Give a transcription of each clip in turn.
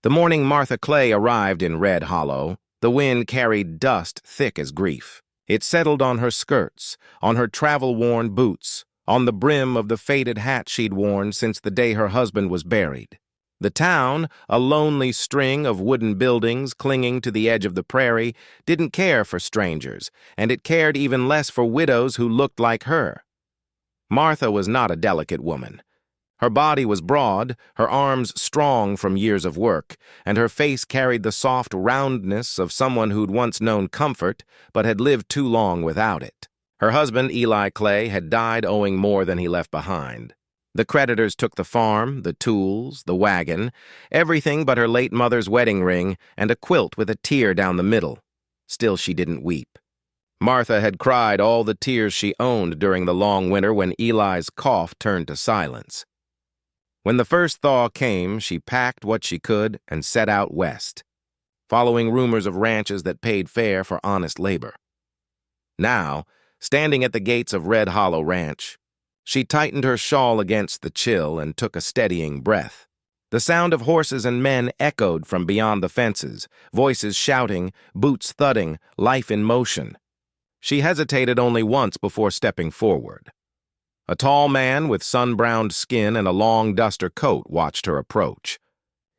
The morning Martha Clay arrived in Red Hollow, the wind carried dust thick as grief. It settled on her skirts, on her travel-worn boots, on the brim of the faded hat she'd worn since the day her husband was buried. The town, a lonely string of wooden buildings clinging to the edge of the prairie, didn't care for strangers, and it cared even less for widows who looked like her. Martha was not a delicate woman. Her body was broad, her arms strong from years of work, and her face carried the soft roundness of someone who'd once known comfort but had lived too long without it. Her husband, Eli Clay, had died owing more than he left behind. The creditors took the farm, the tools, the wagon, everything but her late mother's wedding ring and a quilt with a tear down the middle. Still, she didn't weep. Martha had cried all the tears she owned during the long winter when Eli's cough turned to silence. When the first thaw came, she packed what she could and set out west, following rumors of ranches that paid fair for honest labor. Now, standing at the gates of Red Hollow Ranch, she tightened her shawl against the chill and took a steadying breath. The sound of horses and men echoed from beyond the fences, voices shouting, boots thudding, life in motion. She hesitated only once before stepping forward. A tall man with sun-browned skin and a long duster coat watched her approach.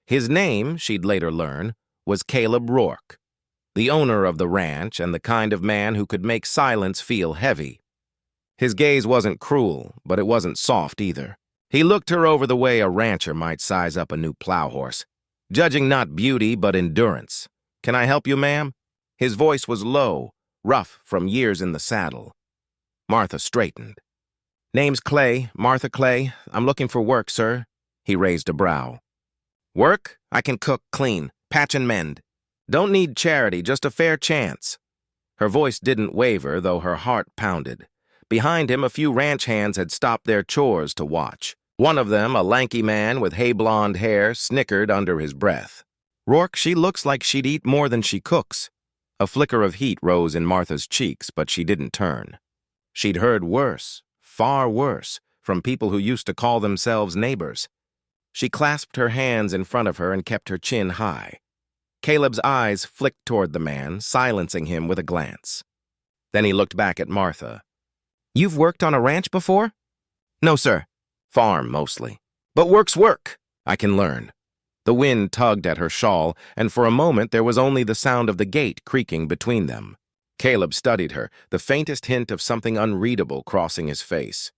His name, she'd later learn, was Caleb Rourke, the owner of the ranch and the kind of man who could make silence feel heavy. His gaze wasn't cruel, but it wasn't soft either. He looked her over the way a rancher might size up a new plow horse, judging not beauty but endurance. "Can I help you, ma'am?" His voice was low, rough from years in the saddle. Martha straightened. "Name's Clay, Martha Clay. I'm looking for work, sir." He raised a brow. "Work? I can cook, clean, patch and mend. Don't need charity, just a fair chance." Her voice didn't waver, though her heart pounded. Behind him, a few ranch hands had stopped their chores to watch. One of them, a lanky man with hay-blonde hair, snickered under his breath. "Rourke, she looks like she'd eat more than she cooks." A flicker of heat rose in Martha's cheeks, but she didn't turn. She'd heard worse. Far worse, from people who used to call themselves neighbors. She clasped her hands in front of her and kept her chin high. Caleb's eyes flicked toward the man, silencing him with a glance. Then he looked back at Martha. "You've worked on a ranch before?" "No, sir. Farm, mostly. But work's work. I can learn." The wind tugged at her shawl, and for a moment there was only the sound of the gate creaking between them. Caleb studied her, the faintest hint of something unreadable crossing his face.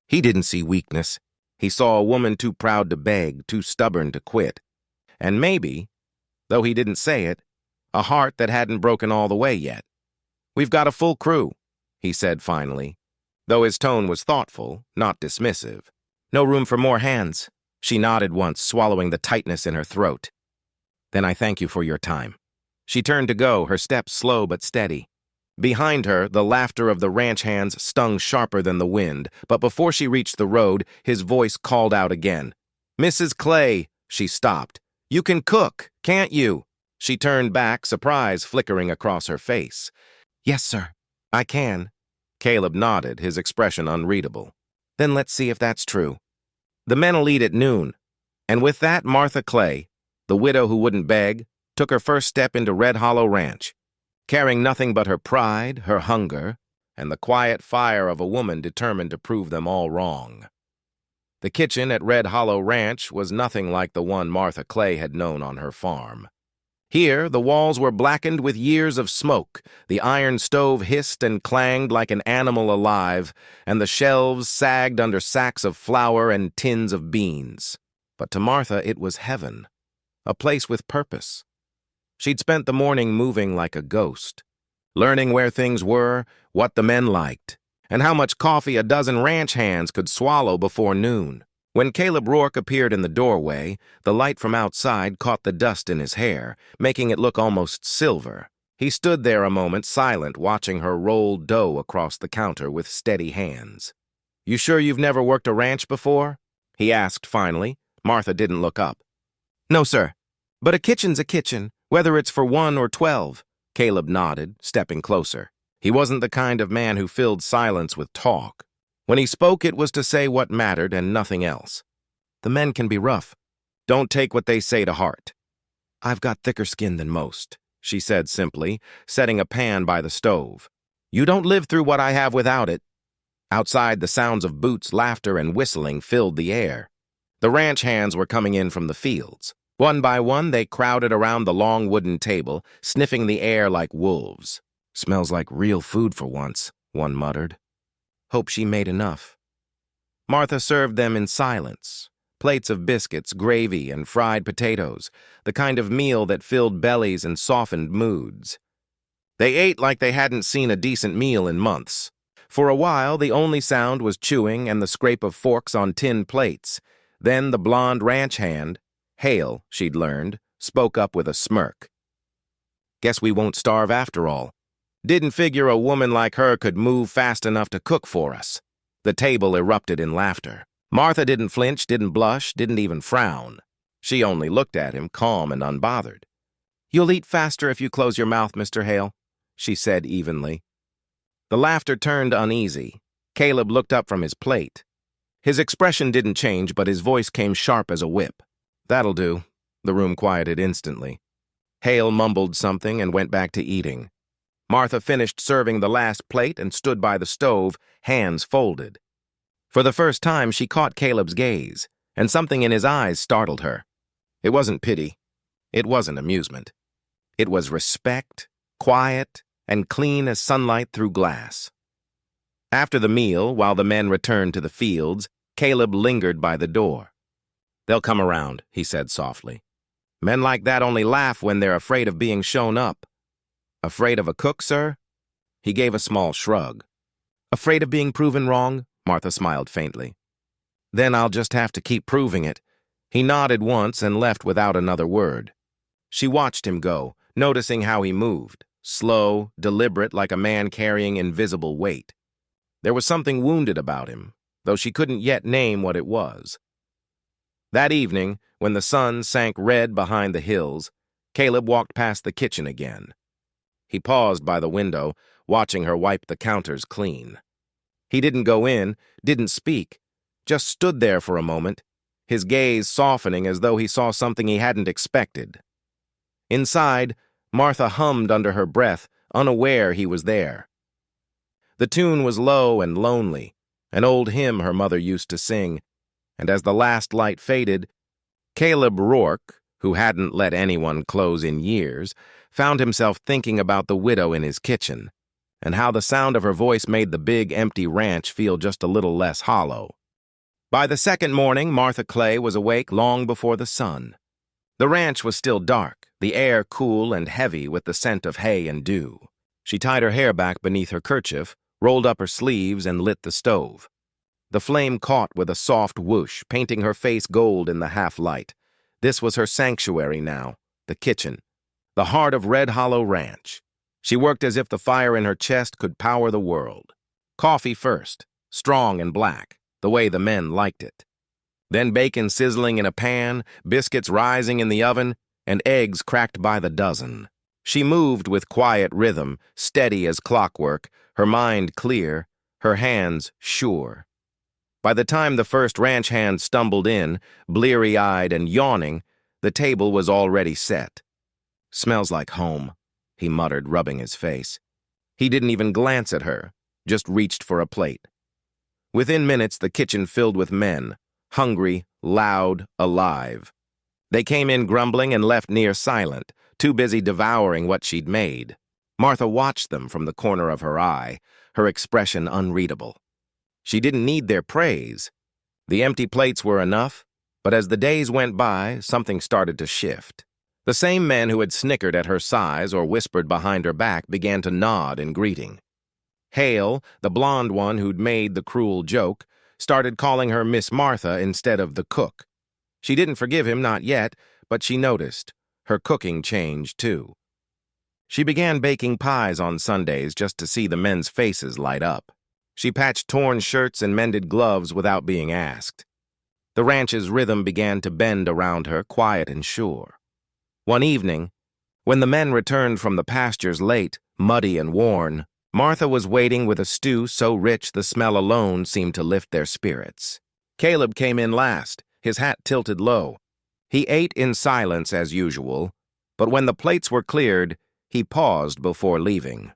He didn't see weakness. He saw a woman too proud to beg, too stubborn to quit. And maybe, though he didn't say it, a heart that hadn't broken all the way yet. "We've got a full crew," he said finally, though his tone was thoughtful, not dismissive. "No room for more hands." She nodded once, swallowing the tightness in her throat. "Then I thank you for your time." She turned to go, her steps slow but steady. Behind her, the laughter of the ranch hands stung sharper than the wind, but before she reached the road, his voice called out again. "Mrs. Clay!" She stopped. "You can cook, can't you?" She turned back, surprise flickering across her face. "Yes, sir, I can." Caleb nodded, his expression unreadable. "Then let's see if that's true." "The men'll eat at noon." And with that, Martha Clay, the widow who wouldn't beg, took her first step into Red Hollow Ranch, carrying nothing but her pride, her hunger, and the quiet fire of a woman determined to prove them all wrong. The kitchen at Red Hollow Ranch was nothing like the one Martha Clay had known on her farm. Here, the walls were blackened with years of smoke, the iron stove hissed and clanged like an animal alive, and the shelves sagged under sacks of flour and tins of beans. But to Martha it was heaven, a place with purpose. She'd spent the morning moving like a ghost, learning where things were, what the men liked, and how much coffee a dozen ranch hands could swallow before noon. When Caleb Rourke appeared in the doorway, the light from outside caught the dust in his hair, making it look almost silver. He stood there a moment, silent, watching her roll dough across the counter with steady hands. "You sure you've never worked a ranch before?" he asked finally. Martha didn't look up. "No, sir. But a kitchen's a kitchen, whether it's for 1 or 12. Caleb nodded, stepping closer. He wasn't the kind of man who filled silence with talk. When he spoke, it was to say what mattered and nothing else. "The men can be rough. Don't take what they say to heart." I've got thicker skin than most, she said simply, setting a pan by the stove. You don't live through what I have without it. Outside, the sounds of boots, laughter, and whistling filled the air. The ranch hands were coming in from the fields. One by one, they crowded around the long wooden table, sniffing the air like wolves. Smells like real food for once, one muttered. Hope she made enough. Martha served them in silence. Plates of biscuits, gravy, and fried potatoes, the kind of meal that filled bellies and softened moods. They ate like they hadn't seen a decent meal in months. For a while, the only sound was chewing and the scrape of forks on tin plates. Then the blonde ranch hand, Hale, she'd learned, spoke up with a smirk. Guess we won't starve after all. Didn't figure a woman like her could move fast enough to cook for us. The table erupted in laughter. Martha didn't flinch, didn't blush, didn't even frown. She only looked at him, calm and unbothered. You'll eat faster if you close your mouth, Mr. Hale, she said evenly. The laughter turned uneasy. Caleb looked up from his plate. His expression didn't change, but his voice came sharp as a whip. That'll do. The room quieted instantly. Hale mumbled something and went back to eating. Martha finished serving the last plate and stood by the stove, hands folded. For the first time, she caught Caleb's gaze, and something in his eyes startled her. It wasn't pity. It wasn't amusement. It was respect, quiet, and clean as sunlight through glass. After the meal, while the men returned to the fields, Caleb lingered by the door. They'll come around, he said softly. Men like that only laugh when they're afraid of being shown up. Afraid of a cook, sir? He gave a small shrug. Afraid of being proven wrong? Martha smiled faintly. Then I'll just have to keep proving it. He nodded once and left without another word. She watched him go, noticing how he moved, slow, deliberate, like a man carrying invisible weight. There was something wounded about him, though she couldn't yet name what it was. That evening, when the sun sank red behind the hills, Caleb walked past the kitchen again. He paused by the window, watching her wipe the counters clean. He didn't go in, didn't speak, just stood there for a moment, his gaze softening as though he saw something he hadn't expected. Inside, Martha hummed under her breath, unaware he was there. The tune was low and lonely, an old hymn her mother used to sing, and as the last light faded, Caleb Rourke, who hadn't let anyone close in years, found himself thinking about the widow in his kitchen, and how the sound of her voice made the big, empty ranch feel just a little less hollow. By the second morning, Martha Clay was awake long before the sun. The ranch was still dark, the air cool and heavy with the scent of hay and dew. She tied her hair back beneath her kerchief, rolled up her sleeves, and lit the stove. The flame caught with a soft whoosh, painting her face gold in the half-light. This was her sanctuary now, the kitchen, the heart of Red Hollow Ranch. She worked as if the fire in her chest could power the world. Coffee first, strong and black, the way the men liked it. Then bacon sizzling in a pan, biscuits rising in the oven, and eggs cracked by the dozen. She moved with quiet rhythm, steady as clockwork, her mind clear, her hands sure. By the time the first ranch hand stumbled in, bleary-eyed and yawning, the table was already set. Smells like home, he muttered, rubbing his face. He didn't even glance at her, just reached for a plate. Within minutes, the kitchen filled with men, hungry, loud, alive. They came in grumbling and left near silent, too busy devouring what she'd made. Martha watched them from the corner of her eye, her expression unreadable. She didn't need their praise. The empty plates were enough, but as the days went by, something started to shift. The same men who had snickered at her size or whispered behind her back began to nod in greeting. Hale, the blonde one who'd made the cruel joke, started calling her Miss Martha instead of the cook. She didn't forgive him, not yet, but she noticed. Her cooking changed, too. She began baking pies on Sundays just to see the men's faces light up. She patched torn shirts and mended gloves without being asked. The ranch's rhythm began to bend around her, quiet and sure. One evening, when the men returned from the pastures late, muddy and worn, Martha was waiting with a stew so rich the smell alone seemed to lift their spirits. Caleb came in last, his hat tilted low. He ate in silence as usual, But when the plates were cleared, he paused before leaving.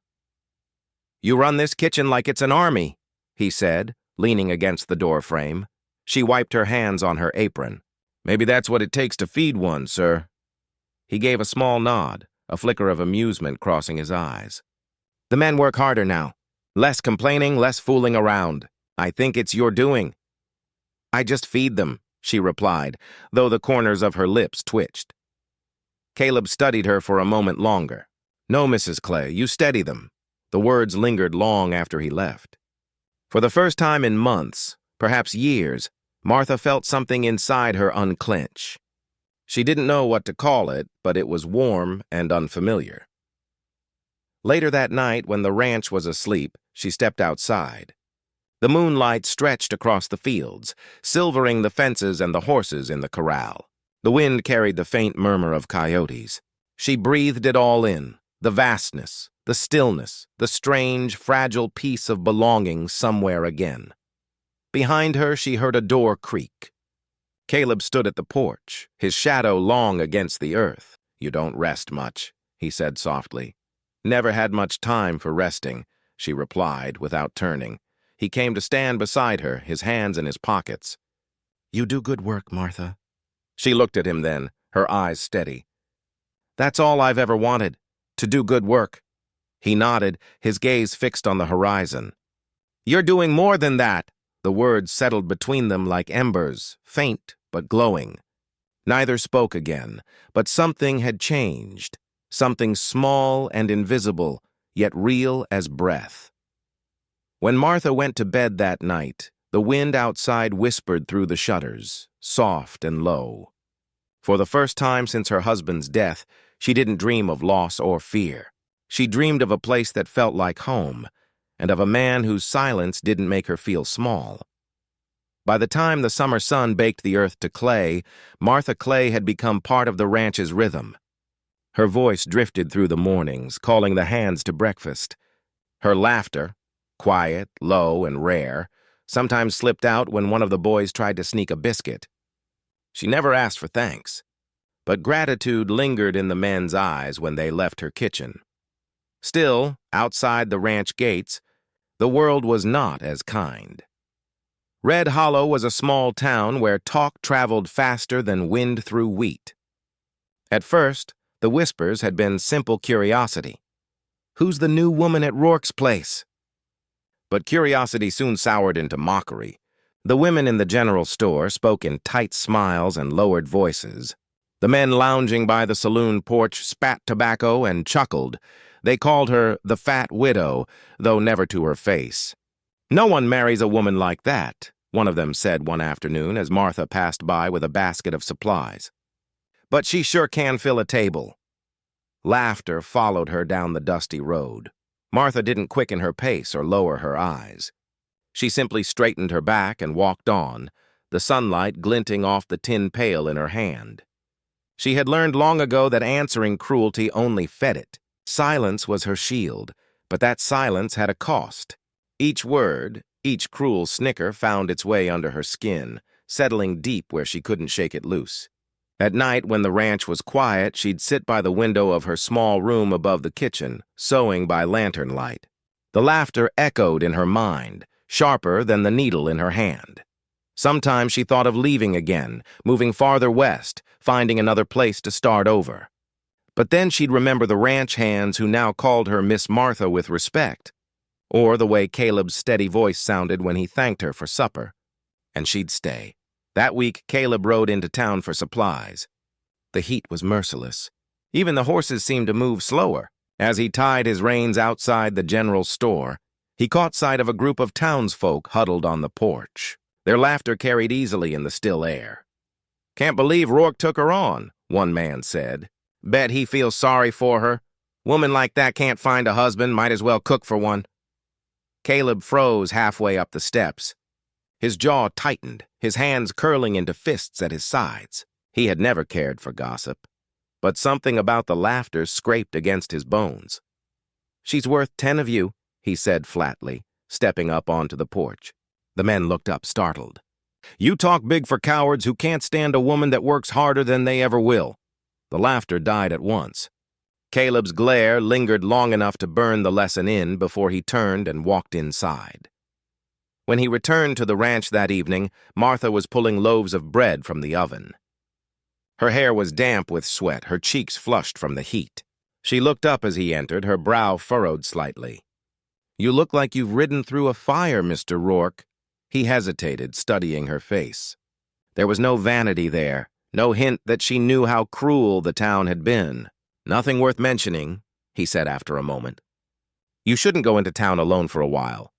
"You run this kitchen like it's an army," he said, leaning against the doorframe. She wiped her hands on her apron. "Maybe that's what it takes to feed one, sir." He gave a small nod, a flicker of amusement crossing his eyes. "The men work harder now. Less complaining, less fooling around. I think it's your doing." "I just feed them," she replied, though the corners of her lips twitched. Caleb studied her for a moment longer. "No, Mrs. Clay, you steady them." The words lingered long after he left. For the first time in months, perhaps years, Martha felt something inside her unclench. She didn't know what to call it, but it was warm and unfamiliar. Later that night, when the ranch was asleep, she stepped outside. The moonlight stretched across the fields, silvering the fences and the horses in the corral. The wind carried the faint murmur of coyotes. She breathed it all in, the vastness, the stillness, the strange, fragile peace of belonging somewhere again. Behind her, she heard a door creak. Caleb stood at the porch, his shadow long against the earth. "You don't rest much," he said softly. "Never had much time for resting," she replied, without turning. He came to stand beside her, his hands in his pockets. "You do good work, Martha." She looked at him then, her eyes steady. "That's all I've ever wanted, to do good work." He nodded, his gaze fixed on the horizon. "You're doing more than that." The words settled between them like embers, faint but glowing. Neither spoke again, but something had changed, something small and invisible, yet real as breath. When Martha went to bed that night, the wind outside whispered through the shutters, soft and low. For the first time since her husband's death, she didn't dream of loss or fear. She dreamed of a place that felt like home, and of a man whose silence didn't make her feel small. By the time the summer sun baked the earth to clay, Martha Clay had become part of the ranch's rhythm. Her voice drifted through the mornings, calling the hands to breakfast. Her laughter, quiet, low, and rare, sometimes slipped out when one of the boys tried to sneak a biscuit. She never asked for thanks, but gratitude lingered in the men's eyes when they left her kitchen. Still, outside the ranch gates, the world was not as kind. Red Hollow was a small town where talk traveled faster than wind through wheat. At first, the whispers had been simple curiosity. "Who's the new woman at Rourke's place?" But curiosity soon soured into mockery. The women in the general store spoke in tight smiles and lowered voices. The men lounging by the saloon porch spat tobacco and chuckled. They called her the fat widow, though never to her face. "No one marries a woman like that," one of them said one afternoon as Martha passed by with a basket of supplies. "But she sure can fill a table." Laughter followed her down the dusty road. Martha didn't quicken her pace or lower her eyes. She simply straightened her back and walked on, the sunlight glinting off the tin pail in her hand. She had learned long ago that answering cruelty only fed it. Silence was her shield, but that silence had a cost. Each word, each cruel snicker found its way under her skin, settling deep where she couldn't shake it loose. At night, when the ranch was quiet, she'd sit by the window of her small room above the kitchen, sewing by lantern light. The laughter echoed in her mind, sharper than the needle in her hand. Sometimes she thought of leaving again, moving farther west, finding another place to start over. But then she'd remember the ranch hands who now called her Miss Martha with respect, or the way Caleb's steady voice sounded when he thanked her for supper. And she'd stay. That week, Caleb rode into town for supplies. The heat was merciless. Even the horses seemed to move slower. As he tied his reins outside the general store, he caught sight of a group of townsfolk huddled on the porch. Their laughter carried easily in the still air. "Can't believe Rourke took her on," one man said. "Bet he feels sorry for her. Woman like that can't find a husband, might as well cook for one." Caleb froze halfway up the steps. His jaw tightened, his hands curling into fists at his sides. He had never cared for gossip, but something about the laughter scraped against his bones. "She's worth 10 of you," he said flatly, stepping up onto the porch. The men looked up, startled. "You talk big for cowards who can't stand a woman that works harder than they ever will." The laughter died at once. Caleb's glare lingered long enough to burn the lesson in before he turned and walked inside. When he returned to the ranch that evening, Martha was pulling loaves of bread from the oven. Her hair was damp with sweat, her cheeks flushed from the heat. She looked up as he entered, her brow furrowed slightly. "You look like you've ridden through a fire, Mr. Rourke." He hesitated, studying her face. There was no vanity there, no hint that she knew how cruel the town had been. "Nothing worth mentioning," he said after a moment. "You shouldn't go into town alone for a while.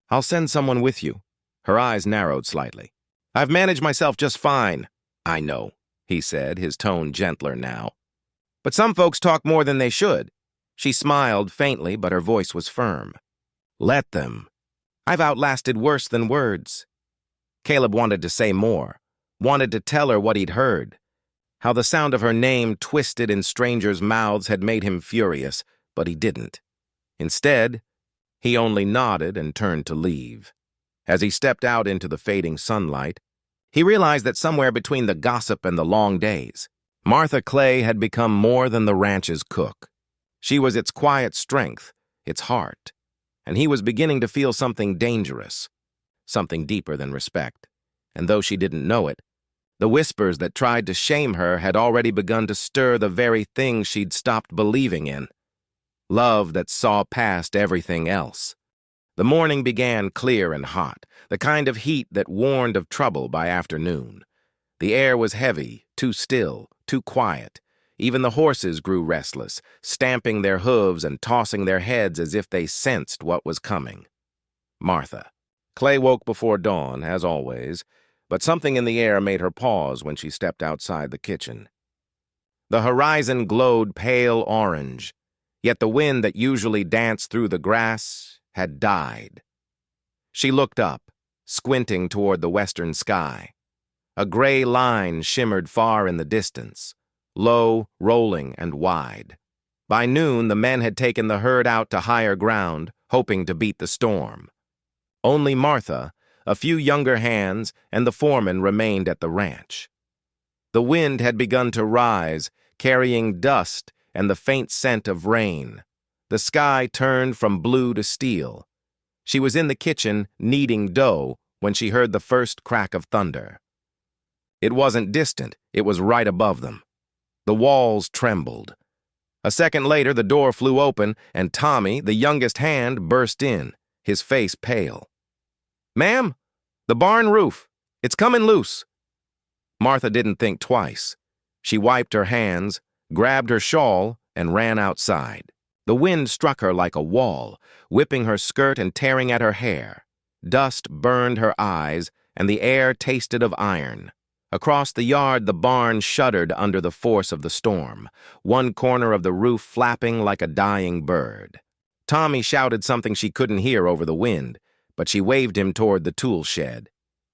I'll send someone with you." Her eyes narrowed slightly. "I've managed myself just fine." "I know," he said, his tone gentler now. "But some folks talk more than they should." She smiled faintly, but her voice was firm. "Let them. I've outlasted worse than words." Caleb wanted to say more, wanted to tell her what he'd heard. How the sound of her name twisted in strangers' mouths had made him furious, but he didn't. Instead, he only nodded and turned to leave. As he stepped out into the fading sunlight, he realized that somewhere between the gossip and the long days, Martha Clay had become more than the ranch's cook. She was its quiet strength, its heart, and he was beginning to feel something dangerous, something deeper than respect. And though she didn't know it, the whispers that tried to shame her had already begun to stir the very thing she'd stopped believing in. Love that saw past everything else. The morning began clear and hot, the kind of heat that warned of trouble by afternoon. The air was heavy, too still, too quiet. Even the horses grew restless, stamping their hooves and tossing their heads as if they sensed what was coming. Martha. Clay woke before dawn, as always, but something in the air made her pause when she stepped outside the kitchen. The horizon glowed pale orange, yet the wind that usually danced through the grass had died. She looked up, squinting toward the western sky. A gray line shimmered far in the distance, low, rolling, and wide. By noon, the men had taken the herd out to higher ground, hoping to beat the storm. Only Martha, a few younger hands, and the foreman remained at the ranch. The wind had begun to rise, carrying dust and the faint scent of rain. The sky turned from blue to steel. She was in the kitchen, kneading dough, when she heard the first crack of thunder. It wasn't distant, it was right above them. The walls trembled. A second later, the door flew open, and Tommy, the youngest hand, burst in, his face pale. "Ma'am, the barn roof. It's coming loose." Martha didn't think twice. She wiped her hands, grabbed her shawl, and ran outside. The wind struck her like a wall, whipping her skirt and tearing at her hair. Dust burned her eyes, and the air tasted of iron. Across the yard, the barn shuddered under the force of the storm, one corner of the roof flapping like a dying bird. Tommy shouted something she couldn't hear over the wind, but she waved him toward the tool shed.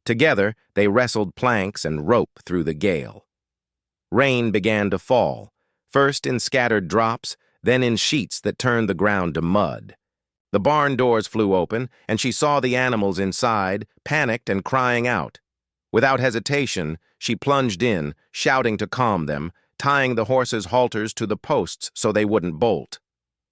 Together, they wrestled planks and rope through the gale. Rain began to fall, first in scattered drops, then in sheets that turned the ground to mud. The barn doors flew open, and she saw the animals inside, panicked and crying out. Without hesitation, she plunged in, shouting to calm them, tying the horses' halters to the posts so they wouldn't bolt.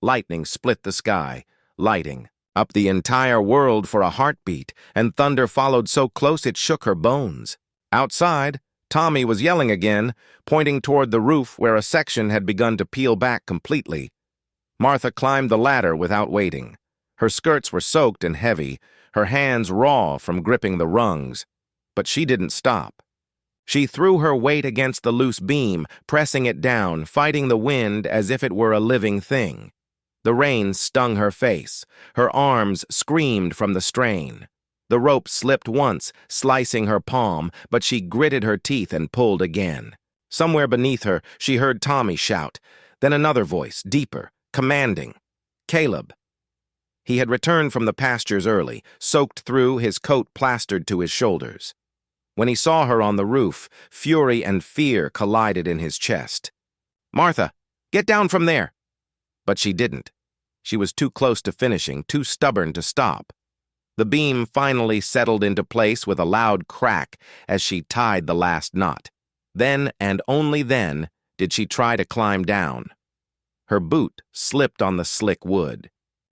Lightning split the sky, lighting up the entire world for a heartbeat, and thunder followed so close it shook her bones. Outside, Tommy was yelling again, pointing toward the roof where a section had begun to peel back completely. Martha climbed the ladder without waiting. Her skirts were soaked and heavy, her hands raw from gripping the rungs. But she didn't stop. She threw her weight against the loose beam, pressing it down, fighting the wind as if it were a living thing. The rain stung her face. Her arms screamed from the strain. The rope slipped once, slicing her palm, but she gritted her teeth and pulled again. Somewhere beneath her, she heard Tommy shout, then another voice, deeper, commanding. "Caleb." He had returned from the pastures early, soaked through, his coat plastered to his shoulders. When he saw her on the roof, fury and fear collided in his chest. "Martha, get down from there." But she didn't. She was too close to finishing, too stubborn to stop. The beam finally settled into place with a loud crack as she tied the last knot. Then, and only then, Did she try to climb down? Her boot slipped on the slick wood.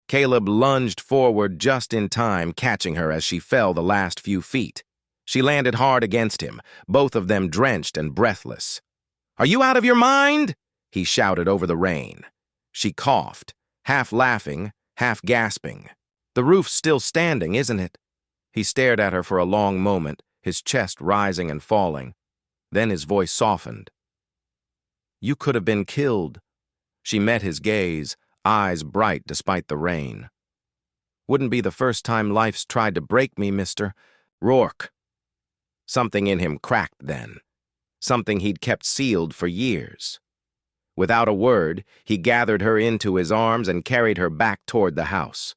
Caleb lunged forward just in time, catching her as she fell the last few feet. She landed hard against him, both of them drenched and breathless. "Are you out of your mind?" he shouted over the rain. She coughed, half laughing, half gasping. "The roof's still standing, isn't it?" He stared at her for a long moment, his chest rising and falling. Then his voice softened. "You could have been killed." She met his gaze, eyes bright despite the rain. "Wouldn't be the first time life's tried to break me, Mr. Rourke." Something in him cracked then, something he'd kept sealed for years. Without a word, he gathered her into his arms and carried her back toward the house.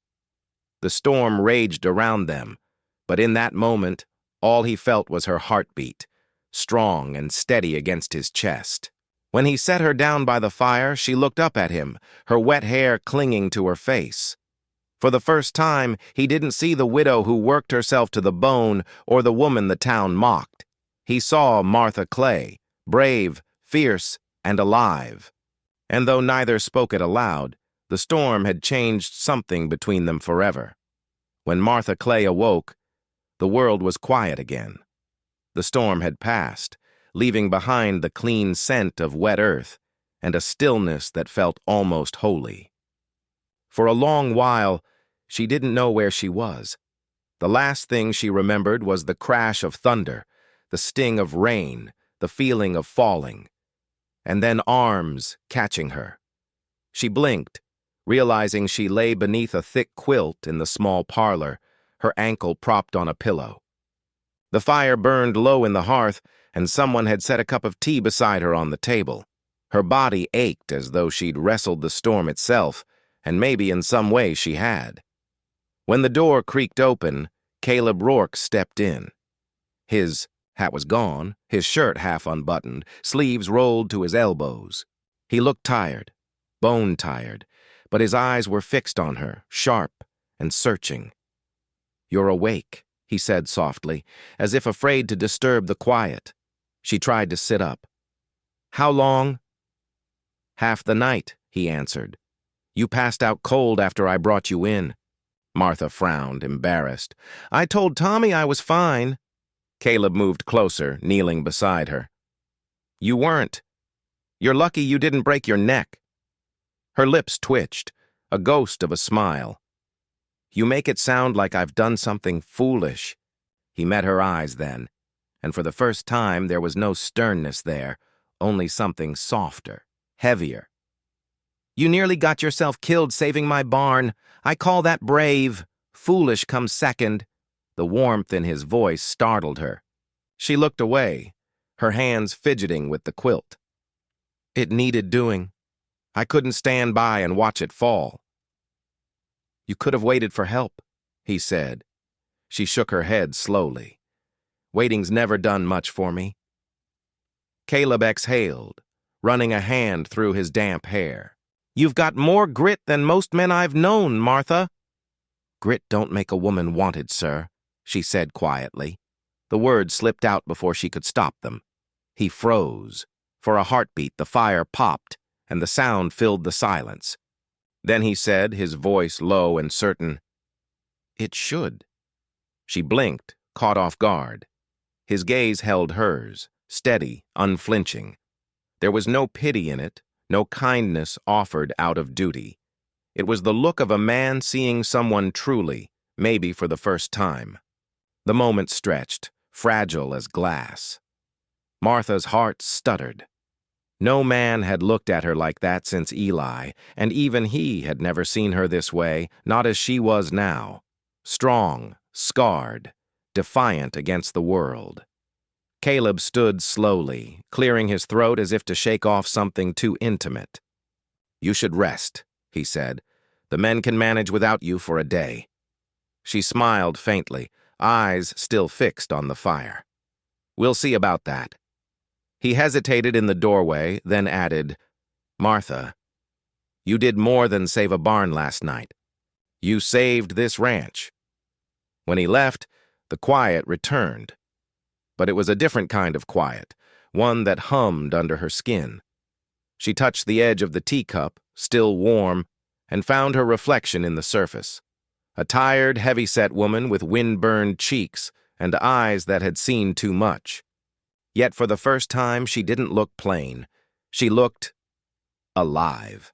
The storm raged around them, but in that moment, all he felt was her heartbeat, strong and steady against his chest. When he set her down by the fire, she looked up at him, her wet hair clinging to her face. For the first time, he didn't see the widow who worked herself to the bone or the woman the town mocked. He saw Martha Clay, brave, fierce, and alive. And though neither spoke it aloud, the storm had changed something between them forever. When Martha Clay awoke, the world was quiet again. The storm had passed, leaving behind the clean scent of wet earth and a stillness that felt almost holy. For a long while, she didn't know where she was. The last thing she remembered was the crash of thunder, the sting of rain, the feeling of falling, and then arms catching her. She blinked, realizing she lay beneath a thick quilt in the small parlor, her ankle propped on a pillow. The fire burned low in the hearth, and someone had set a cup of tea beside her on the table. Her body ached as though she'd wrestled the storm itself, and maybe in some way she had. When the door creaked open, Caleb Rourke stepped in. His hat was gone, his shirt half unbuttoned, sleeves rolled to his elbows. He looked tired, bone-tired, but his eyes were fixed on her, sharp and searching. "You're awake," he said softly, as if afraid to disturb the quiet. She tried to sit up. "How long?" "Half the night," he answered. "You passed out cold after I brought you in." Martha frowned, embarrassed. "I told Tommy I was fine." Caleb moved closer, kneeling beside her. "You weren't. You're lucky you didn't break your neck." Her lips twitched, a ghost of a smile. "You make it sound like I've done something foolish." He met her eyes then, and for the first time there was no sternness there, only something softer, heavier. "You nearly got yourself killed saving my barn. I call that brave. Foolish comes second." The warmth in his voice startled her. She looked away, her hands fidgeting with the quilt. "It needed doing. I couldn't stand by and watch it fall." "You could have waited for help," he said. She shook her head slowly. "Waiting's never done much for me." Caleb exhaled, running a hand through his damp hair. "You've got more grit than most men I've known, Martha." "Grit don't make a woman wanted, sir," she said quietly. The words slipped out before she could stop them. He froze. For a heartbeat, the fire popped, and the sound filled the silence. Then he said, his voice low and certain, "It should." She blinked, caught off guard. His gaze held hers, steady, unflinching. There was no pity in it, no kindness offered out of duty. It was the look of a man seeing someone truly, maybe for the first time. The moment stretched, fragile as glass. Martha's heart stuttered. No man had looked at her like that since Eli, and even he had never seen her this way, not as she was now. Strong, scarred, defiant against the world. Caleb stood slowly, clearing his throat as if to shake off something too intimate. "You should rest," he said. "The men can manage without you for a day." She smiled faintly, eyes still fixed on the fire. "We'll see about that." He hesitated in the doorway, then added, "Martha, you did more than save a barn last night. You saved this ranch." When he left, the quiet returned. But it was a different kind of quiet, one that hummed under her skin. She touched the edge of the teacup, still warm, and found her reflection in the surface. A tired, heavy-set woman with wind-burned cheeks and eyes that had seen too much. Yet for the first time, she didn't look plain. She looked alive.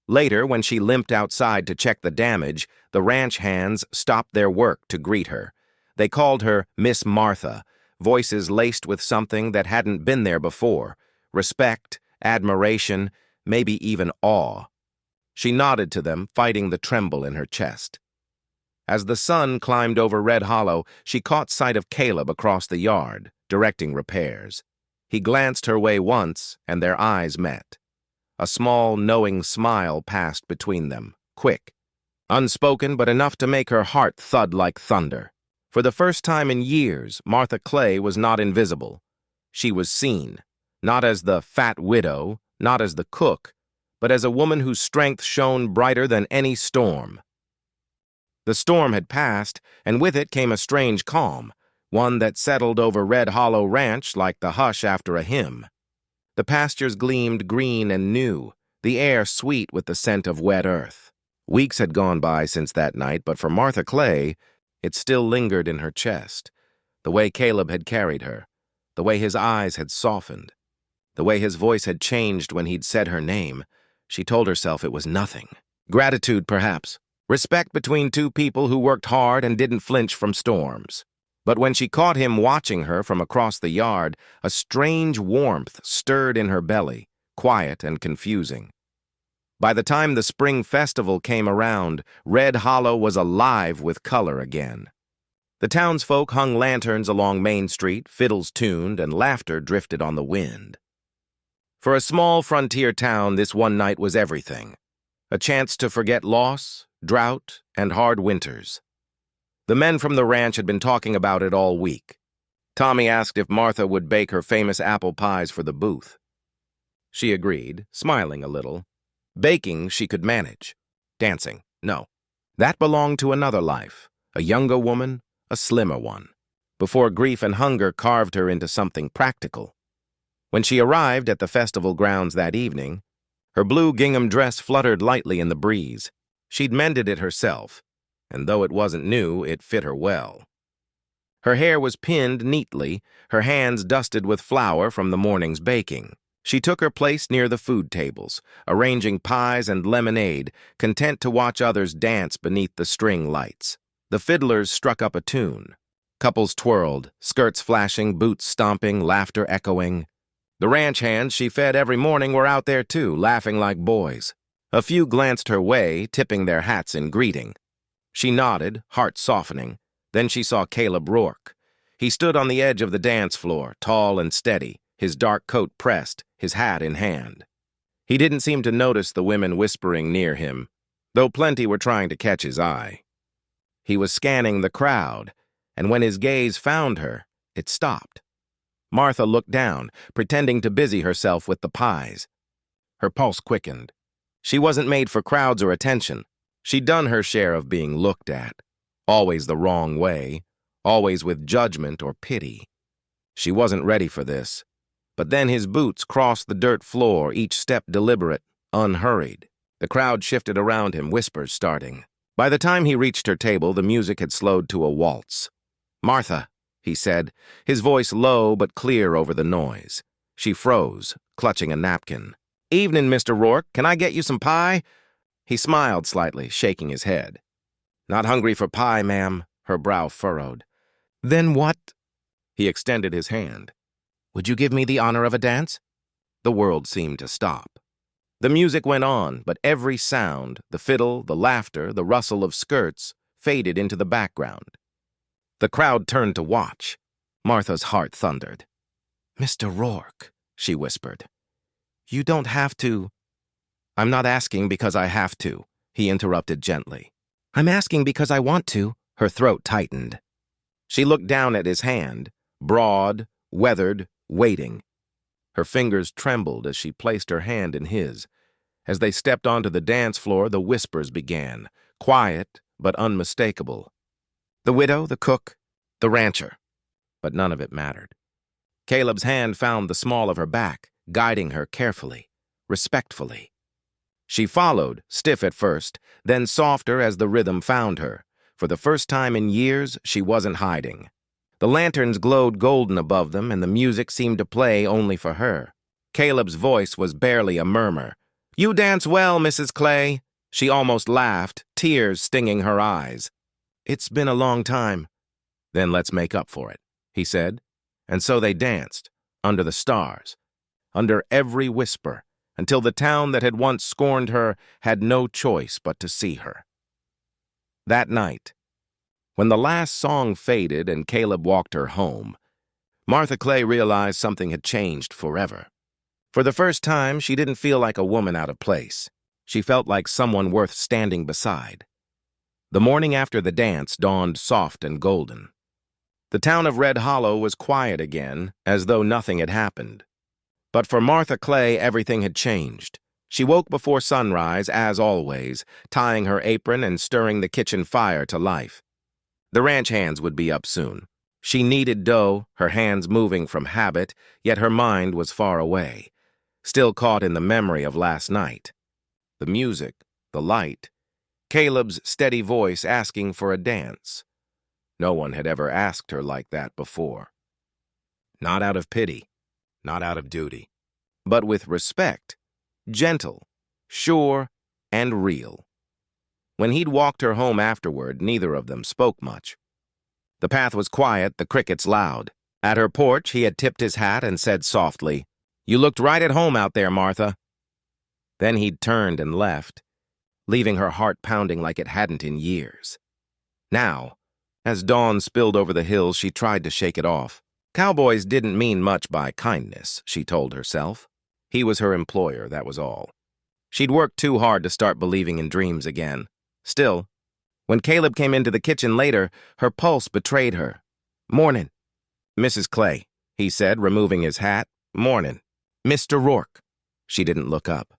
Later, when she limped outside to check the damage, the ranch hands stopped their work to greet her. They called her Miss Martha, voices laced with something that hadn't been there before: respect, admiration, maybe even awe. She nodded to them, fighting the tremble in her chest. As the sun climbed over Red Hollow, she caught sight of Caleb across the yard, directing repairs. He glanced her way once, and their eyes met. A small, knowing smile passed between them, quick, unspoken but enough to make her heart thud like thunder. For the first time in years, Martha Clay was not invisible. She was seen, not as the fat widow, not as the cook, but as a woman whose strength shone brighter than any storm. The storm had passed, and with it came a strange calm, one that settled over Red Hollow Ranch like the hush after a hymn. The pastures gleamed green and new, the air sweet with the scent of wet earth. Weeks had gone by since that night, but for Martha Clay, it still lingered in her chest. The way Caleb had carried her, the way his eyes had softened, the way his voice had changed when he'd said her name. She told herself it was nothing. Gratitude, perhaps. Respect between two people who worked hard and didn't flinch from storms. But when she caught him watching her from across the yard, a strange warmth stirred in her belly, quiet and confusing. By the time the spring festival came around, Red Hollow was alive with color again. The townsfolk hung lanterns along Main Street, fiddles tuned, and laughter drifted on the wind. For a small frontier town, this one night was everything. A chance to forget loss, drought, and hard winters. The men from the ranch had been talking about it all week. Tommy asked if Martha would bake her famous apple pies for the booth. She agreed, smiling a little. Baking she could manage. Dancing, no. That belonged to another life, a younger woman, a slimmer one, before grief and hunger carved her into something practical. When she arrived at the festival grounds that evening, her blue gingham dress fluttered lightly in the breeze. She'd mended it herself, and though it wasn't new, it fit her well. Her hair was pinned neatly, her hands dusted with flour from the morning's baking. She took her place near the food tables, arranging pies and lemonade, content to watch others dance beneath the string lights. The fiddlers struck up a tune. Couples twirled, skirts flashing, boots stomping, laughter echoing. The ranch hands she fed every morning were out there too, laughing like boys. A few glanced her way, tipping their hats in greeting. She nodded, heart softening. Then she saw Caleb Rourke. He stood on the edge of the dance floor, tall and steady, his dark coat pressed, his hat in hand. He didn't seem to notice the women whispering near him, though plenty were trying to catch his eye. He was scanning the crowd, and when his gaze found her, it stopped. Martha looked down, pretending to busy herself with the pies. Her pulse quickened. She wasn't made for crowds or attention. She'd done her share of being looked at, always the wrong way, always with judgment or pity. She wasn't ready for this. But then his boots crossed the dirt floor, each step deliberate, unhurried. The crowd shifted around him, whispers starting. By the time he reached her table, the music had slowed to a waltz. "Martha," he said, his voice low but clear over the noise. She froze, clutching a napkin. "Evening, Mr. Rourke. Can I get you some pie?" He smiled slightly, shaking his head. "Not hungry for pie, ma'am," her brow furrowed. "Then what?" He extended his hand. "Would you give me the honor of a dance?" The world seemed to stop. The music went on, but every sound, the fiddle, the laughter, the rustle of skirts, faded into the background. The crowd turned to watch. Martha's heart thundered. "Mr. Rourke," she whispered. "You don't have to—" "I'm not asking because I have to," he interrupted gently. "I'm asking because I want to." Her throat tightened. She looked down at his hand, broad, weathered, waiting. Her fingers trembled as she placed her hand in his. As they stepped onto the dance floor, the whispers began, quiet but unmistakable. The widow, the cook, the rancher. But none of it mattered. Caleb's hand found the small of her back, guiding her carefully, respectfully. She followed, stiff at first, then softer as the rhythm found her. For the first time in years, she wasn't hiding. The lanterns glowed golden above them, and the music seemed to play only for her. Caleb's voice was barely a murmur. "You dance well, Mrs. Clay." She almost laughed, tears stinging her eyes. "It's been a long time." "Then let's make up for it," he said. And so they danced, under the stars, under every whisper, until the town that had once scorned her had no choice but to see her. That night, when the last song faded and Caleb walked her home, Martha Clay realized something had changed forever. For the first time, she didn't feel like a woman out of place. She felt like someone worth standing beside. The morning after the dance dawned soft and golden. The town of Red Hollow was quiet again, as though nothing had happened. But for Martha Clay, everything had changed. She woke before sunrise, as always, tying her apron and stirring the kitchen fire to life. The ranch hands would be up soon. She kneaded dough, her hands moving from habit, yet her mind was far away, still caught in the memory of last night. The music, the light, Caleb's steady voice asking for a dance. No one had ever asked her like that before. Not out of pity, not out of duty, but with respect, gentle, sure, and real. When he'd walked her home afterward, neither of them spoke much. The path was quiet, the crickets loud. At her porch, he had tipped his hat and said softly, "You looked right at home out there, Martha." Then he'd turned and left, leaving her heart pounding like it hadn't in years. Now, as dawn spilled over the hills, she tried to shake it off. Cowboys didn't mean much by kindness, she told herself. He was her employer, that was all. She'd worked too hard to start believing in dreams again. Still, when Caleb came into the kitchen later, her pulse betrayed her. "Mornin', Mrs. Clay," he said, removing his hat. "Mornin', Mr. Rourke." She didn't look up.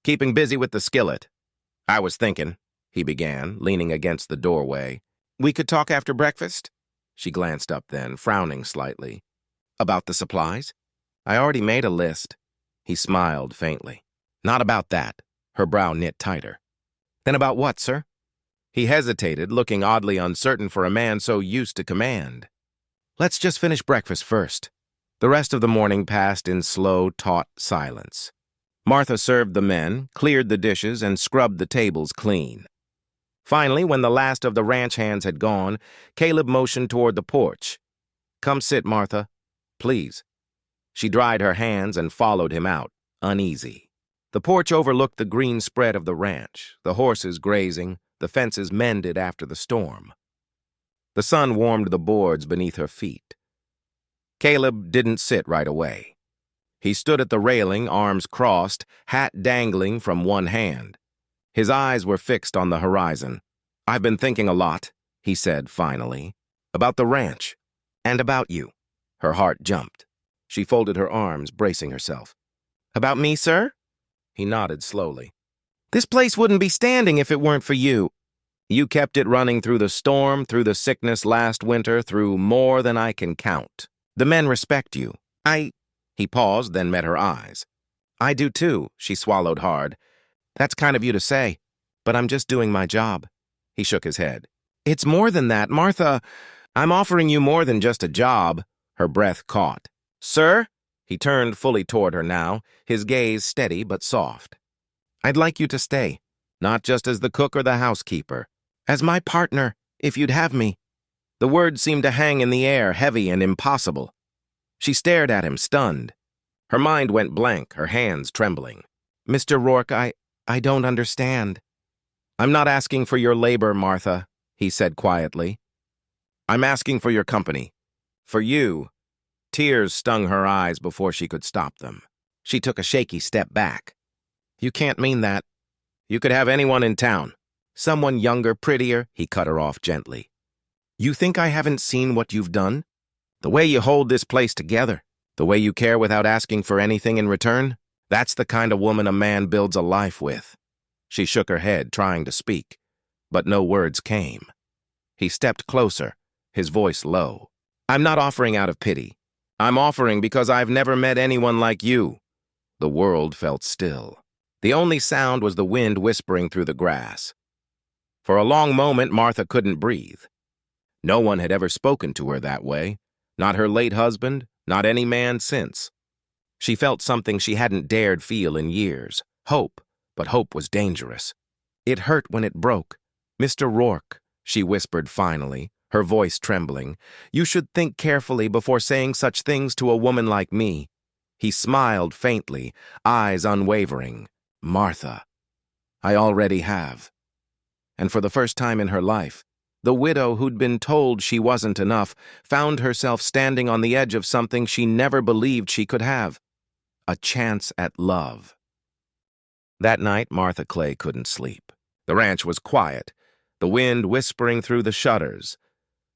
"Keeping busy with the skillet." "I was thinking," he began, leaning against the doorway. "We could talk after breakfast?" She glanced up then, frowning slightly. "About the supplies?" "I already made a list." He smiled faintly. "Not about that." Her brow knit tighter. "Then about what, sir?" He hesitated, looking oddly uncertain for a man so used to command. "Let's just finish breakfast first." The rest of the morning passed in slow, taut silence. Martha served the men, cleared the dishes, and scrubbed the tables clean. Finally, when the last of the ranch hands had gone, Caleb motioned toward the porch. "Come sit, Martha. Please." She dried her hands and followed him out, uneasy. The porch overlooked the green spread of the ranch, the horses grazing, the fences mended after the storm. The sun warmed the boards beneath her feet. Caleb didn't sit right away. He stood at the railing, arms crossed, hat dangling from one hand. His eyes were fixed on the horizon. "I've been thinking a lot," he said finally, "about the ranch, and about you." Her heart jumped. She folded her arms, bracing herself. "About me, sir?" He nodded slowly. "This place wouldn't be standing if it weren't for you. You kept it running through the storm, through the sickness last winter, through more than I can count. The men respect you. He paused, then met her eyes. "I do too," she swallowed hard. "That's kind of you to say, but I'm just doing my job." He shook his head. "It's more than that, Martha. I'm offering you more than just a job." Her breath caught. "Sir?" He turned fully toward her now, his gaze steady but soft. "I'd like you to stay, not just as the cook or the housekeeper. As my partner, if you'd have me." The words seemed to hang in the air, heavy and impossible. She stared at him, stunned. Her mind went blank, her hands trembling. "Mr. Rourke, I don't understand." "I'm not asking for your labor, Martha," he said quietly. "I'm asking for your company. For you." Tears stung her eyes before she could stop them. She took a shaky step back. "You can't mean that. You could have anyone in town. Someone younger, prettier," he cut her off gently. "You think I haven't seen what you've done? The way you hold this place together, the way you care without asking for anything in return, that's the kind of woman a man builds a life with." She shook her head, trying to speak, but no words came. He stepped closer, his voice low. "I'm not offering out of pity. I'm offering because I've never met anyone like you. The world felt still. The only sound was the wind whispering through the grass. For a long moment, Martha couldn't breathe. No one had ever spoken to her that way. Not her late husband, not any man since. She felt something she hadn't dared feel in years. Hope, but hope was dangerous. It hurt when it broke. "Mr. Rourke," she whispered finally, her voice trembling, "you should think carefully before saying such things to a woman like me." He smiled faintly, eyes unwavering. "Martha, I already have." And for the first time in her life, the widow who'd been told she wasn't enough found herself standing on the edge of something she never believed she could have. A chance at love. That night, Martha Clay couldn't sleep. The ranch was quiet, the wind whispering through the shutters,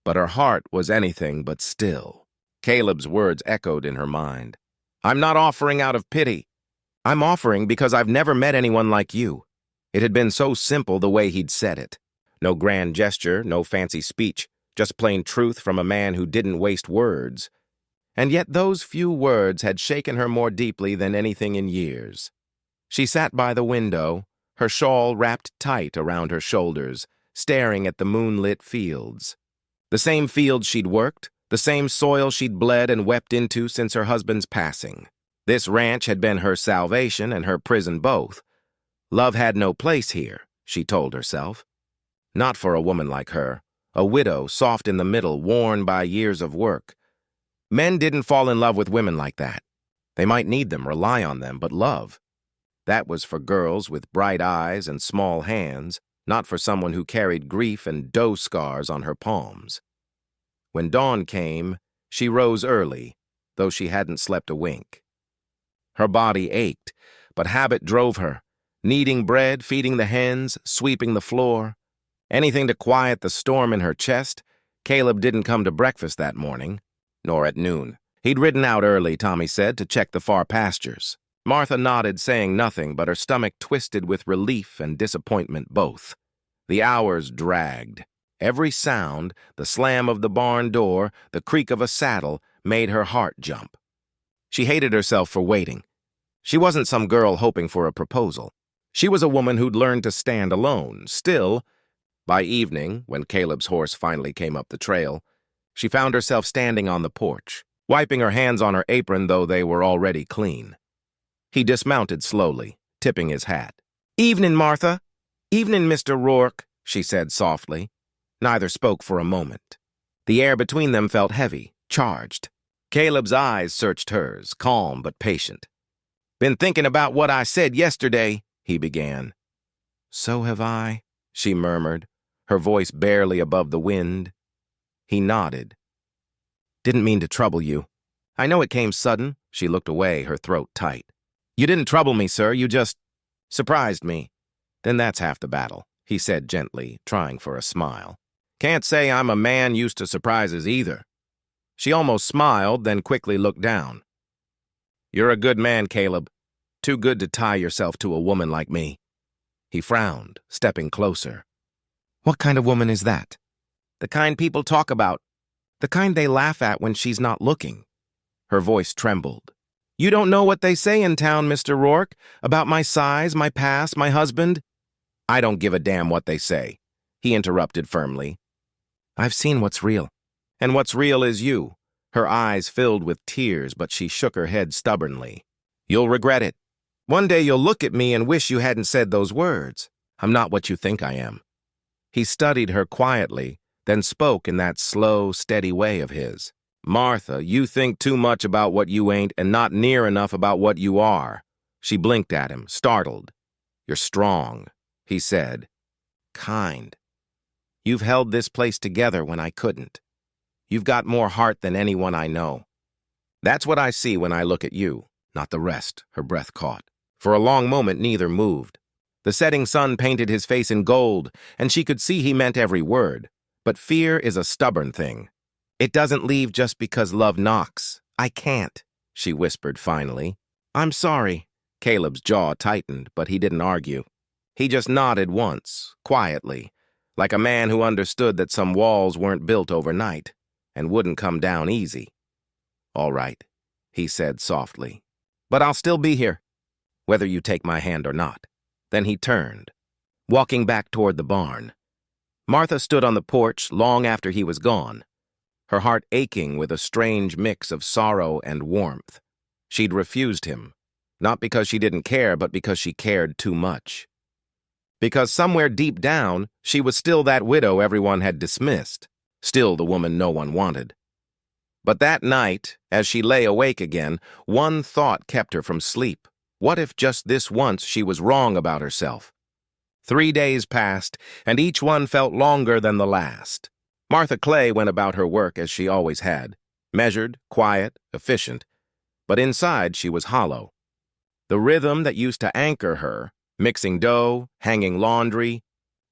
but her heart was anything but still. Caleb's words echoed in her mind. "I'm not offering out of pity. I'm offering because I've never met anyone like you." It had been so simple the way he'd said it. No grand gesture, no fancy speech, just plain truth from a man who didn't waste words. And yet those few words had shaken her more deeply than anything in years. She sat by the window, her shawl wrapped tight around her shoulders, staring at the moonlit fields. The same fields she'd worked, the same soil she'd bled and wept into since her husband's passing. This ranch had been her salvation and her prison both. Love had no place here, she told herself. Not for a woman like her, a widow, soft in the middle, worn by years of work. Men didn't fall in love with women like that. They might need them, rely on them, but love, that was for girls with bright eyes and small hands, not for someone who carried grief and doe scars on her palms. When dawn came, she rose early, though she hadn't slept a wink. Her body ached, but habit drove her, kneading bread, feeding the hens, sweeping the floor. Anything to quiet the storm in her chest. Caleb didn't come to breakfast that morning, nor at noon. He'd ridden out early, Tommy said, to check the far pastures. Martha nodded, saying nothing, but her stomach twisted with relief and disappointment both. The hours dragged. Every sound, the slam of the barn door, the creak of a saddle, made her heart jump. She hated herself for waiting. She wasn't some girl hoping for a proposal. She was a woman who'd learned to stand alone. Still, by evening, when Caleb's horse finally came up the trail, she found herself standing on the porch, wiping her hands on her apron, though they were already clean. He dismounted slowly, tipping his hat. "Evening, Martha." "Evening, Mr. Rourke," she said softly. Neither spoke for a moment. The air between them felt heavy, charged. Caleb's eyes searched hers, calm but patient. "Been thinking about what I said yesterday," he began. "So have I," she murmured, her voice barely above the wind. He nodded. "Didn't mean to trouble you. I know it came sudden." She looked away, her throat tight. "You didn't trouble me, sir. You just surprised me." "Then that's half the battle," he said gently, trying for a smile. "Can't say I'm a man used to surprises either." She almost smiled, then quickly looked down. "You're a good man, Caleb. Too good to tie yourself to a woman like me." He frowned, stepping closer. "What kind of woman is that?" "The kind people talk about. The kind they laugh at when she's not looking." Her voice trembled. "You don't know what they say in town, Mr. Rourke, about my size, my past, my husband." "I don't give a damn what they say," he interrupted firmly. "I've seen what's real. And what's real is you." Her eyes filled with tears, but she shook her head stubbornly. "You'll regret it. One day you'll look at me and wish you hadn't said those words. I'm not what you think I am." He studied her quietly, then spoke in that slow, steady way of his. "Martha, you think too much about what you ain't and not near enough about what you are." She blinked at him, startled. "You're strong," he said. "Kind. You've held this place together when I couldn't. You've got more heart than anyone I know. That's what I see when I look at you, not the rest." Her breath caught. For a long moment, neither moved. The setting sun painted his face in gold, and she could see he meant every word. But fear is a stubborn thing. It doesn't leave just because love knocks. "I can't," she whispered finally. "I'm sorry." Caleb's jaw tightened, but he didn't argue. He just nodded once, quietly, like a man who understood that some walls weren't built overnight and wouldn't come down easy. "All right," he said softly. "But I'll still be here. whether you take my hand or not." Then he turned, walking back toward the barn. Martha stood on the porch long after he was gone, her heart aching with a strange mix of sorrow and warmth. She'd refused him, not because she didn't care, but because she cared too much. Because somewhere deep down, she was still that widow everyone had dismissed, still the woman no one wanted. But that night, as she lay awake again, one thought kept her from sleep. What if just this once she was wrong about herself? 3 days passed, and each one felt longer than the last. Martha Clay went about her work as she always had, measured, quiet, efficient. But inside she was hollow. The rhythm that used to anchor her, mixing dough, hanging laundry,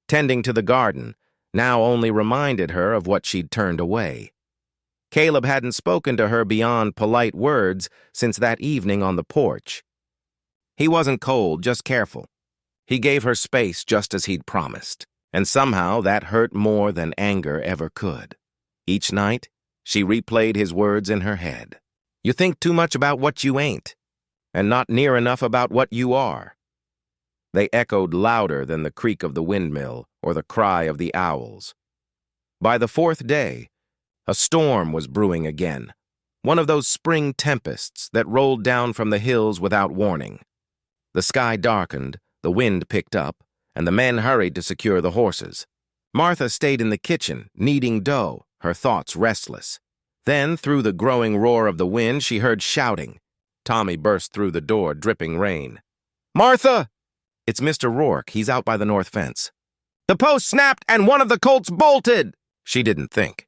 tending to the garden, now only reminded her of what she'd turned away. Caleb hadn't spoken to her beyond polite words since that evening on the porch. He wasn't cold, just careful. He gave her space just as he'd promised, and somehow that hurt more than anger ever could. Each night, she replayed his words in her head. "You think too much about what you ain't, and not near enough about what you are." They echoed louder than the creak of the windmill or the cry of the owls. By the 4th day, a storm was brewing again, one of those spring tempests that rolled down from the hills without warning. The sky darkened, the wind picked up, and the men hurried to secure the horses. Martha stayed in the kitchen, kneading dough, her thoughts restless. Then, through the growing roar of the wind, she heard shouting. Tommy burst through the door, dripping rain. "Martha!" "It's Mr. Rourke. He's out by the north fence." "The post snapped and one of the colts bolted!" She didn't think.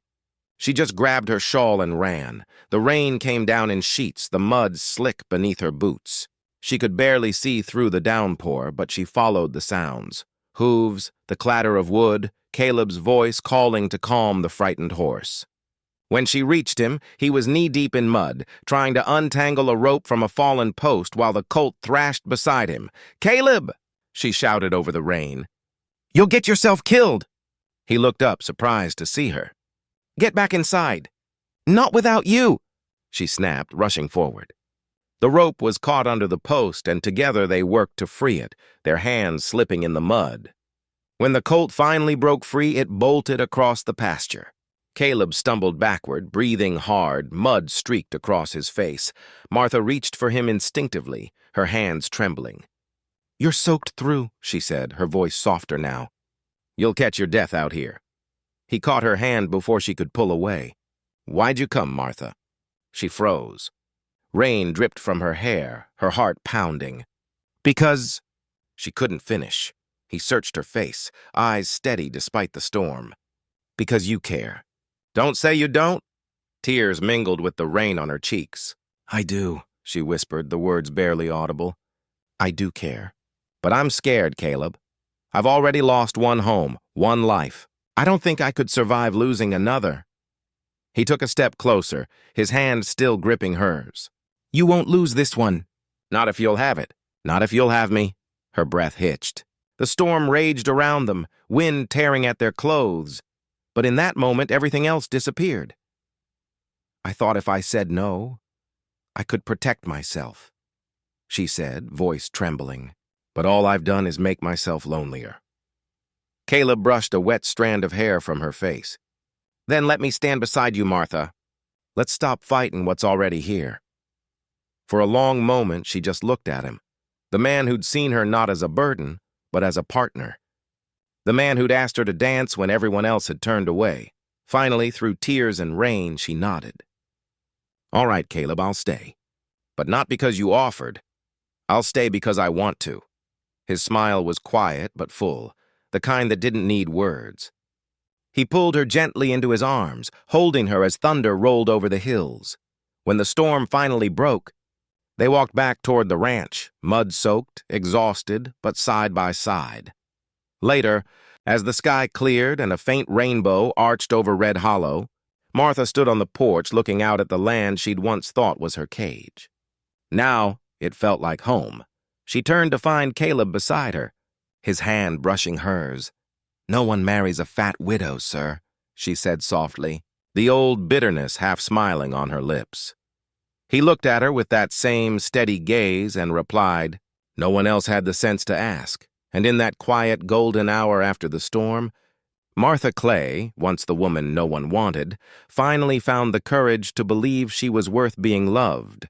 She just grabbed her shawl and ran. The rain came down in sheets, the mud slick beneath her boots. She could barely see through the downpour, but she followed the sounds. Hooves, the clatter of wood, Caleb's voice calling to calm the frightened horse. When she reached him, he was knee-deep in mud, trying to untangle a rope from a fallen post while the colt thrashed beside him. "Caleb!" she shouted over the rain. "You'll get yourself killed!" He looked up, surprised to see her. "Get back inside." "Not without you!" she snapped, rushing forward. The rope was caught under the post, and together they worked to free it, their hands slipping in the mud. When the colt finally broke free, it bolted across the pasture. Caleb stumbled backward, breathing hard, mud streaked across his face. Martha reached for him instinctively, her hands trembling. "You're soaked through," she said, her voice softer now. "You'll catch your death out here." He caught her hand before she could pull away. "Why'd you come, Martha?" She froze. Rain dripped from her hair, her heart pounding. "Because—" She couldn't finish. He searched her face, eyes steady despite the storm. "Because you care." "Don't say you don't." Tears mingled with the rain on her cheeks. "I do," she whispered, the words barely audible. "I do care. But I'm scared, Caleb. I've already lost one home, one life. I don't think I could survive losing another." He took a step closer, his hand still gripping hers. "You won't lose this one." "Not if you'll have it. Not if you'll have me." Her breath hitched. The storm raged around them, wind tearing at their clothes. But in that moment, everything else disappeared. "I thought if I said no, I could protect myself," she said, voice trembling. "But all I've done is make myself lonelier." Caleb brushed a wet strand of hair from her face. "Then let me stand beside you, Martha. Let's stop fighting what's already here." For a long moment, she just looked at him, the man who'd seen her not as a burden, but as a partner. The man who'd asked her to dance when everyone else had turned away. Finally, through tears and rain, she nodded. "All right, Caleb, I'll stay. But not because you offered. I'll stay because I want to." His smile was quiet but full, the kind that didn't need words. He pulled her gently into his arms, holding her as thunder rolled over the hills. When the storm finally broke, they walked back toward the ranch, mud-soaked, exhausted, but side by side. Later, as the sky cleared and a faint rainbow arched over Red Hollow, Martha stood on the porch looking out at the land she'd once thought was her cage. Now, it felt like home. She turned to find Caleb beside her, his hand brushing hers. "No one marries a fat widow, sir," she said softly, the old bitterness half smiling on her lips. He looked at her with that same steady gaze and replied, No one else had the sense to ask, and in that quiet golden hour after the storm, Martha Clay, once the woman no one wanted, finally found the courage to believe she was worth being loved,